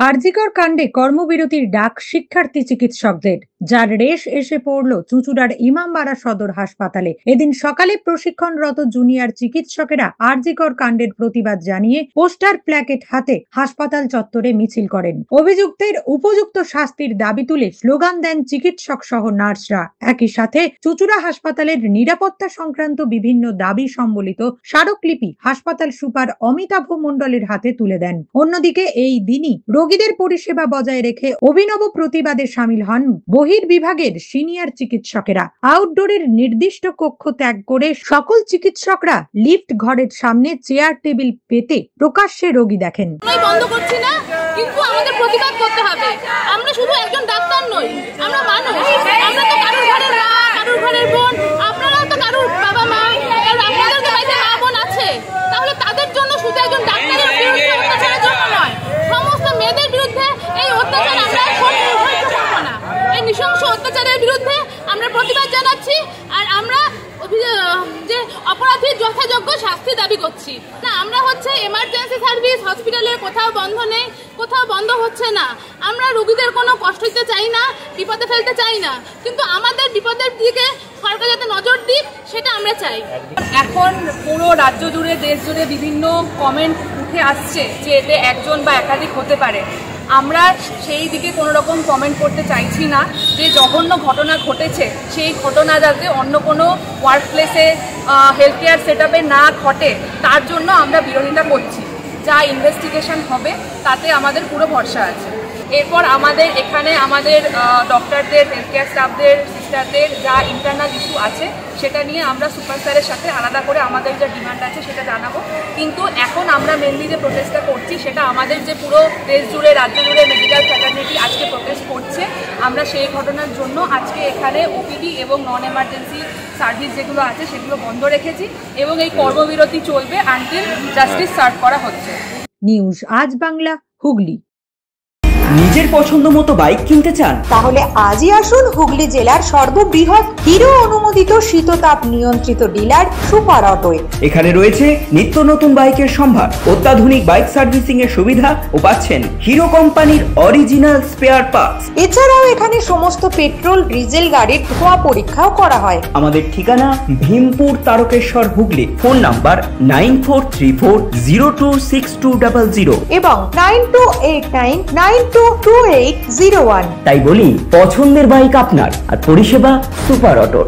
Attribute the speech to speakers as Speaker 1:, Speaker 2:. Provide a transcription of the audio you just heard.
Speaker 1: আরজিকর কাণ্ডে কর্মবিরতির ডাক শিক্ষার্থী চিকিৎসকদের, যার রেশ এসে পড়ল চুঁচুড়ার ইমামবাড়া সদর হাসপাতালে। এদিন সকালে প্রশিক্ষণরত জুনিয়র চিকিৎসকেরা আরজিকর কাণ্ডের প্রতিবাদ জানিয়ে পোস্টার প্ল্যাকেট হাতে হাসপাতাল চত্বরে মিছিল করেন। অভিযুক্তের উপযুক্ত শাস্তির দাবি তুলে স্লোগান দেন চিকিৎসক সহ নার্সরা। একই সাথে চুঁচুড়া হাসপাতালের নিরাপত্তা সংক্রান্ত বিভিন্ন দাবি সম্বলিত স্মারকলিপি হাসপাতাল সুপার অমিতাভ মণ্ডলের হাতে তুলে দেন। অন্যদিকে এই দিনই রোগীদের পরিষেবা বজায় রেখে অভিনব প্রতিবাদে সামিল হন বহির্বিভাগের সিনিয়র চিকিৎসকেরা। আউটডোরের নির্দিষ্ট কক্ষ ত্যাগ করে সকল চিকিৎসকরা লিফট ঘরের সামনে চেয়ার টেবিল পেতে প্রকাশ্যে রোগী দেখেন।
Speaker 2: বন্ধ করছি না, কিন্তু আমাদের প্রতিবাদ করতে হবে। আমরা শুধু একজন ডাক্তার নই, আমরা মানুষ। আমরা তো কারোর ঘরের মা, কারোর ঘরের বোন, আপনারাও তো কারোর বাবা মা, আপনাদের তো বাড়িতে মা বোন আছে। তাহলে তাদের জন্য শুধু একজন ডাক্তারের বিরুদ্ধে অত্যাচারের জন্য নয়, সমস্ত মেয়েদের বিরুদ্ধে এই অত্যাচার আমরা সহ্য করব না। এই নৃশংস অত্যাচারের বিরুদ্ধে আমরা প্রতিবাদ জানাচ্ছি, আর আমরা যে অপরাধীর যথাযোগ্য শাস্তি দাবি করছি। না, আমরা হচ্ছে এমার্জেন্সি সার্ভিস, হসপিটালের কোথাও বন্ধ নেই, কোথাও বন্ধ হচ্ছে না। আমরা রোগীদের কোনো কষ্ট দিতে চাই না, বিপদে ফেলতে চাই না, কিন্তু আমাদের বিপদের দিকে সরকার যাতে নজর দিক সেটা আমরা চাই।
Speaker 3: এখন পুরো রাজ্য জুড়ে, দেশ জুড়ে বিভিন্ন কমেন্ট উঠে আসছে যে এতে একজন বা একাধিক হতে পারে। আমরা সেই দিকে কোনো রকম কমেন্ট করতে চাইছি না। যে জঘন্য ঘটনা ঘটেছে সেই ঘটনা যাতে অন্য কোনো ওয়ার্ক প্লেসে, হেলথ কেয়ার সেট আপে না ঘটে, তার জন্য আমরা বিরোধিতা করছি। যা ইনভেস্টিগেশন হবে তাতে আমাদের পুরো ভরসা আছে। এরপর আমাদের এখানে আমাদের ডক্টরদের, হেলথ কেয়ার স্টাফদের, সিস্টারদের যা ইন্টারনাল ইস্যু আছে সেটা নিয়ে আমরা সুপার স্যারের সাথে আলাদা করে আমাদের যা ডিমান্ড আছে সেটা জানাবো। কিন্তু এখন আমরা মেনলি যে প্রোটেস্টটা করছি সেটা আমাদের যে পুরো দেশ জুড়ে, রাজ্য জুড়ে মেডিকেল ফ্র্যাটার্নিটি আজকে প্রোটেস্ট করছে, আমরা সেই ঘটনার জন্য আজকে এখানে ওপিডি এবং নন এমার্জেন্সি সার্ভিস যেগুলো আছে সেগুলো বন্ধ রেখেছি এবং এই কর্মবিরতি চলবে আনটিল জাস্টিস সার্ভ করা হচ্ছে।
Speaker 1: নিউজ আজ বাংলা, হুগলি।
Speaker 4: নিজের পছন্দ মতো বাইক কিনতে চান?
Speaker 5: তাহলে আজই আসুন হুগলি জেলার সর্ববৃহৎ হিরো অনুমোদিত শীততাপ নিয়ন্ত্রিত ডিলার সুপার অটোয়।
Speaker 4: এখানে রয়েছে নিত্য নতুন বাইকের সম্ভার, অত্যাধুনিক বাইক সার্ভিসিং এর সুবিধা ও পাচ্ছেন হিরো কোম্পানির অরিজিনাল স্পেয়ার পার্টস।
Speaker 5: এছাড়াও এখানে সমস্ত পেট্রোল, ডিজেল গাড়ির ধোঁয়া পরীক্ষাও করা হয়।
Speaker 4: আমাদের ঠিকানা ভীমপুর, তারকেশ্বর, হুগলি। ফোন নাম্বার 9434026200
Speaker 5: এবং 9289922801।
Speaker 4: তাই বলি, পছন্দের বাইক আপনার আর পরিষেবা সুপার অটোর।